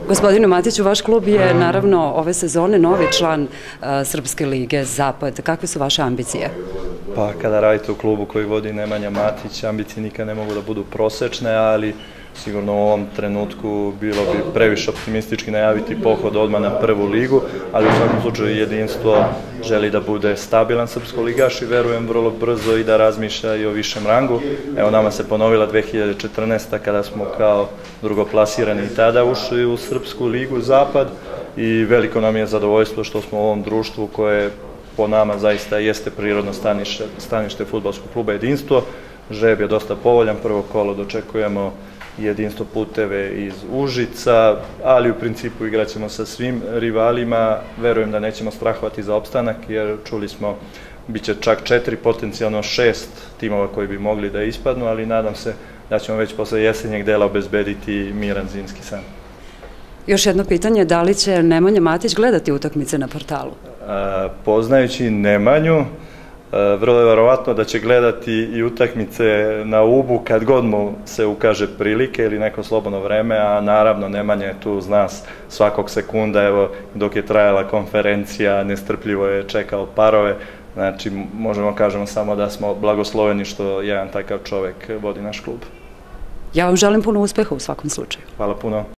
Gospodine Matiću, vaš klub je naravno ove sezone novi član Srpske lige Zapad. Kakve su vaše ambicije? Pa kada radite u klubu koji vodi Nemanja Matić, ambicije nikad ne mogu da budu prosečne, ali sigurno u ovom trenutku bilo bi previše optimistički najaviti pohod odmah na prvu ligu, ali u svakom slučaju Jedinstvo želi da bude stabilan srpskoligaš i verujem vrlo brzo i da razmišlja i o višem rangu. Evo, nama se ponovila 2014. kada smo kao drugoplasirani i tada ušli u Srpsku ligu Zapad i veliko nam je zadovoljstvo što smo u ovom društvu koje po nama zaista jeste prirodno stanište fudbalskog kluba Jedinstvo. Žreb je dosta povoljan, prvo kolo dočekujemo Jedinstvo Puteve iz Užica, ali u principu igraćemo sa svim rivalima. Verujem da nećemo strahovati za opstanak, jer čuli smo biće čak 4, potencijalno 6 timova koji bi mogli da ispadnu, ali nadam se da ćemo već posle jesenjeg dela obezbediti miran zimski san. Još jedno pitanje, da li će Nemanja Matić gledati utakmice na portalu? Poznajući Nemanju, vrlo je verovatno da će gledati i utakmice na Ubu kad god mu se ukaže prilike ili neko slobodno vreme, a naravno Nemanja je tu uz nas svakog sekunda. Evo, dok je trajala konferencija, nestrpljivo je čekao parove. Znači, možemo kažemo samo da smo blagosloveni što jedan takav čovek vodi naš klub. Ja vam želim puno uspeha u svakom slučaju. Hvala puno.